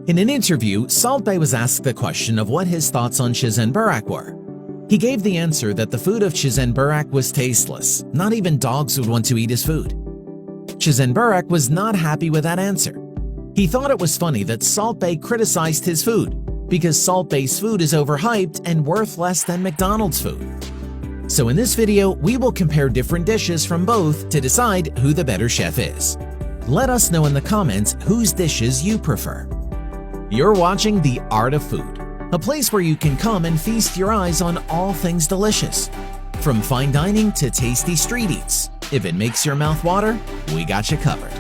In an interview, Salt Bae was asked the question of what his thoughts on CZN Burak were. He gave the answer that the food of CZN Burak was tasteless. Not even dogs would want to eat his food. CZN Burak was not happy with that answer. He thought it was funny that Salt Bae criticized his food because Salt Bae's food is overhyped and worth less than McDonald's food. So in this video, we will compare different dishes from both to decide who the better chef is. Let us know in the comments whose dishes you prefer. You're watching The Art of Food, a place where you can come and feast your eyes on all things delicious. From fine dining to tasty street eats, if it makes your mouth water, we got you covered.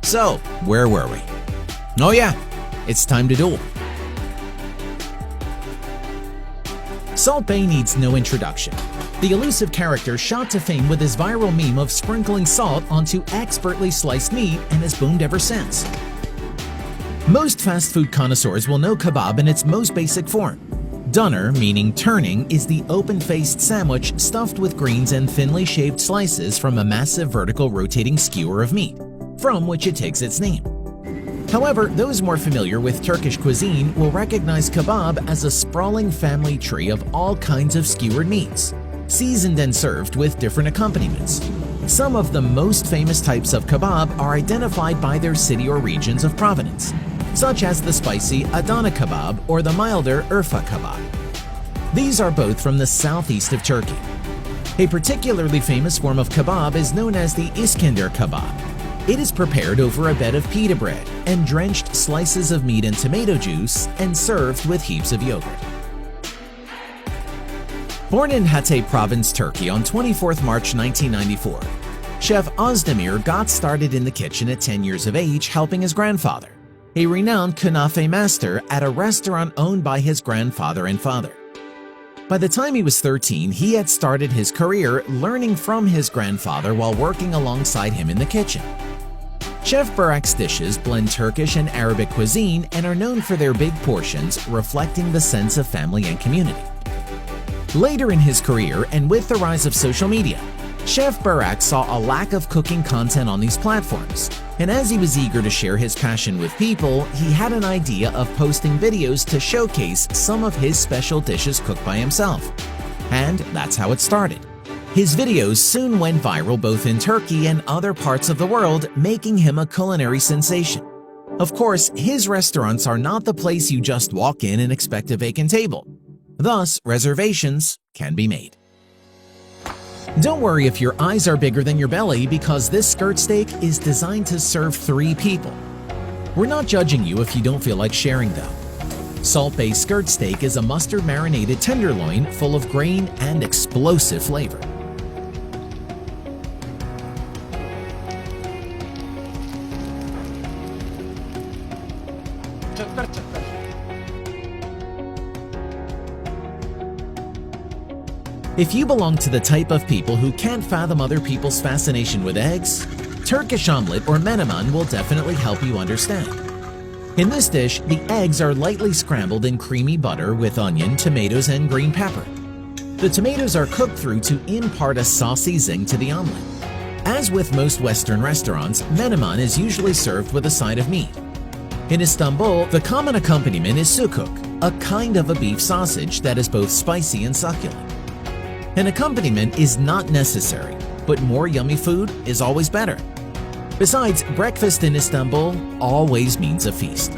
So, where were we? Oh yeah, it's time to duel. Salt Bae needs no introduction. The elusive character shot to fame with his viral meme of sprinkling salt onto expertly sliced meat and has boomed ever since. Most fast food connoisseurs will know kebab in its most basic form. Doner, meaning turning, is the open-faced sandwich stuffed with greens and thinly shaved slices from a massive vertical rotating skewer of meat, from which it takes its name. However, those more familiar with Turkish cuisine will recognize kebab as a sprawling family tree of all kinds of skewered meats, seasoned and served with different accompaniments. Some of the most famous types of kebab are identified by their city or regions of provenance, such as the spicy Adana kebab or the milder Urfa kebab. These are both from the southeast of Turkey. A particularly famous form of kebab is known as the Iskender kebab. It is prepared over a bed of pita bread and drenched slices of meat in tomato juice and served with heaps of yogurt. Born in Hatay Province, Turkey on 24 March 1994, Chef Özdemir got started in the kitchen at 10 years of age helping his grandfather, a renowned kunafe master at a restaurant owned by his grandfather and father. By the time he was 13, he had started his career learning from his grandfather while working alongside him in the kitchen. Chef Burak's dishes blend Turkish and Arabic cuisine and are known for their big portions, reflecting the sense of family and community. Later in his career, and with the rise of social media, Chef Burak saw a lack of cooking content on these platforms, and as he was eager to share his passion with people, he had an idea of posting videos to showcase some of his special dishes cooked by himself. And that's how it started. His videos soon went viral both in Turkey and other parts of the world, making him a culinary sensation. Of course, his restaurants are not the place you just walk in and expect a vacant table. Thus, reservations can be made. Don't worry if your eyes are bigger than your belly because this skirt steak is designed to serve 3 people. We're not judging you if you don't feel like sharing though. Salt Bae skirt steak is a mustard marinated tenderloin full of grain and explosive flavor. If you belong to the type of people who can't fathom other people's fascination with eggs, Turkish omelet or menemen will definitely help you understand. In this dish, the eggs are lightly scrambled in creamy butter with onion, tomatoes, and green pepper. The tomatoes are cooked through to impart a saucy zing to the omelet. As with most Western restaurants, menemen is usually served with a side of meat. In Istanbul, the common accompaniment is sukuk, a kind of a beef sausage that is both spicy and succulent. An accompaniment is not necessary, but more yummy food is always better. Besides, breakfast in Istanbul always means a feast.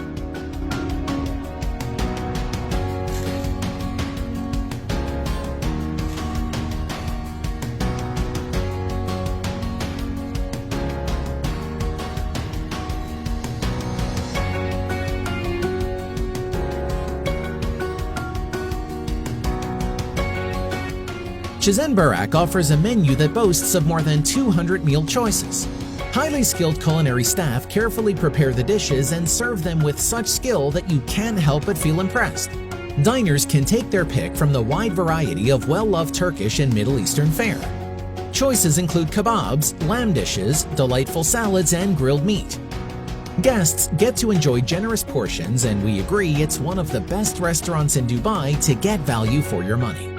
CZN Burak offers a menu that boasts of more than 200 meal choices. Highly skilled culinary staff carefully prepare the dishes and serve them with such skill that you can't help but feel impressed. Diners can take their pick from the wide variety of well-loved Turkish and Middle Eastern fare. Choices include kebabs, lamb dishes, delightful salads, and grilled meat. Guests get to enjoy generous portions, and we agree it's one of the best restaurants in Dubai to get value for your money.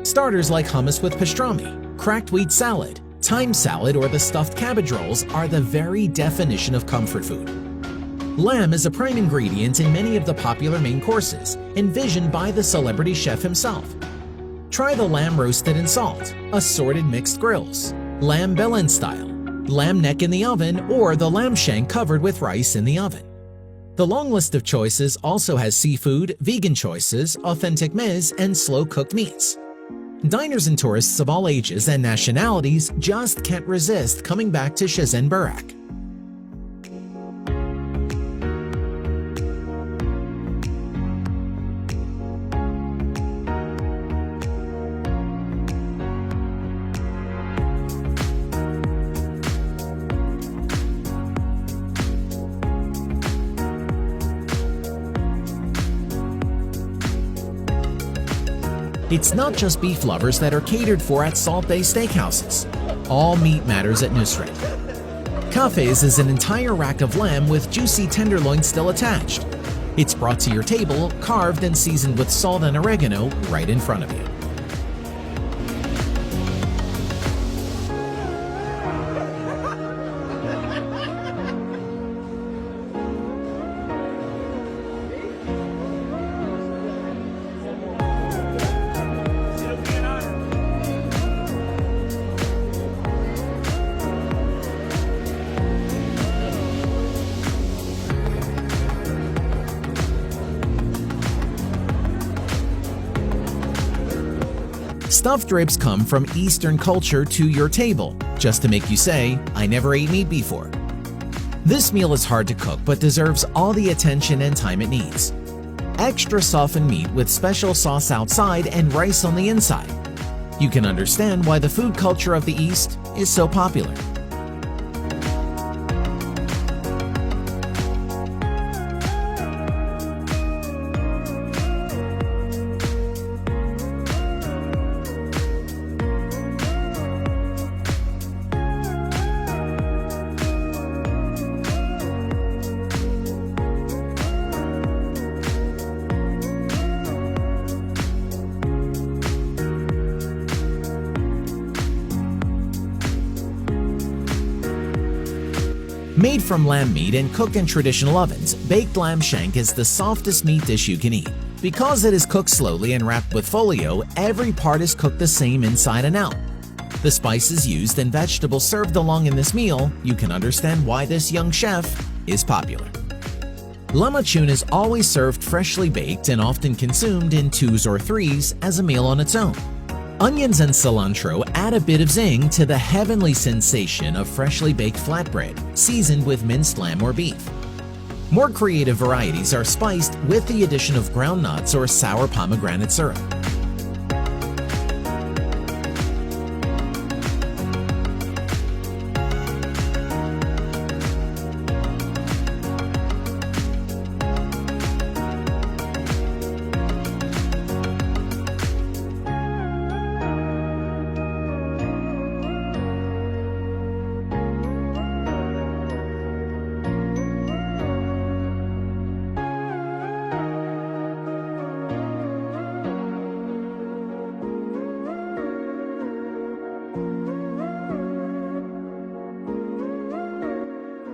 Starters like hummus with pastrami, cracked wheat salad, thyme salad, or the stuffed cabbage rolls are the very definition of comfort food. Lamb is a prime ingredient in many of the popular main courses, envisioned by the celebrity chef himself. Try the lamb roasted in salt, assorted mixed grills, lamb belen style, lamb neck in the oven, or the lamb shank covered with rice in the oven. The long list of choices also has seafood, vegan choices, authentic meze, and slow-cooked meats. Diners and tourists of all ages and nationalities just can't resist coming back to CZN Burak. It's not just beef lovers that are catered for at Salt Bay Steakhouses. All meat matters at Nusret. Cafes is an entire rack of lamb with juicy tenderloin still attached. It's brought to your table, carved and seasoned with salt and oregano right in front of you. Stuffed ribs come from Eastern culture to your table, just to make you say, "I never ate meat before." This meal is hard to cook but deserves all the attention and time it needs. Extra softened meat with special sauce outside and rice on the inside. You can understand why the food culture of the East is so popular. Made from lamb meat and cooked in traditional ovens, baked lamb shank is the softest meat dish you can eat. Because it is cooked slowly and wrapped with folio, every part is cooked the same inside and out. The spices used and vegetables served along in this meal, you can understand why this young chef is popular. Lamachun is always served freshly baked and often consumed in 2s or 3s as a meal on its own. Onions and cilantro add a bit of zing to the heavenly sensation of freshly baked flatbread, seasoned with minced lamb or beef. More creative varieties are spiced with the addition of ground nuts or sour pomegranate syrup.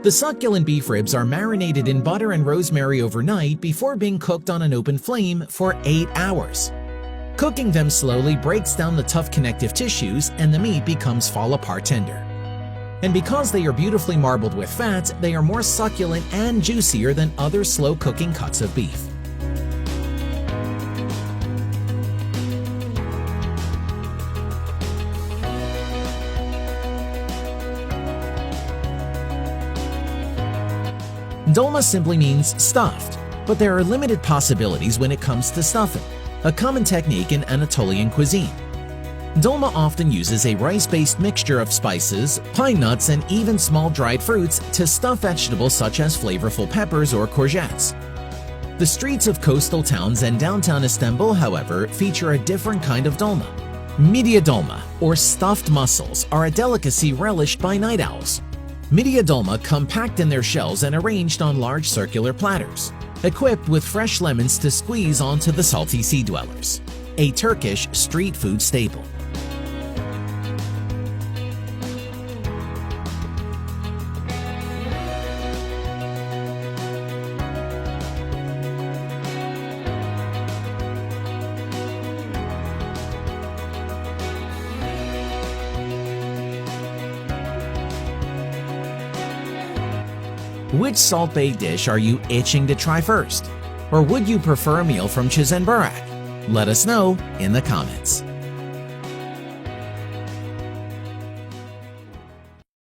The succulent beef ribs are marinated in butter and rosemary overnight before being cooked on an open flame for 8 hours. Cooking them slowly breaks down the tough connective tissues and the meat becomes fall-apart tender. And because they are beautifully marbled with fat, they are more succulent and juicier than other slow-cooking cuts of beef. Dolma simply means stuffed, but there are limited possibilities when it comes to stuffing, a common technique in Anatolian cuisine. Dolma often uses a rice-based mixture of spices, pine nuts, and even small dried fruits to stuff vegetables such as flavorful peppers or courgettes. The streets of coastal towns and downtown Istanbul, however, feature a different kind of dolma. Midye dolma, or stuffed mussels, are a delicacy relished by night owls. Midye dolma come packed in their shells and arranged on large circular platters, equipped with fresh lemons to squeeze onto the salty sea dwellers. A Turkish street food staple. Which Salt Bae dish are you itching to try first? Or would you prefer a meal from CZN Burak? Let us know in the comments.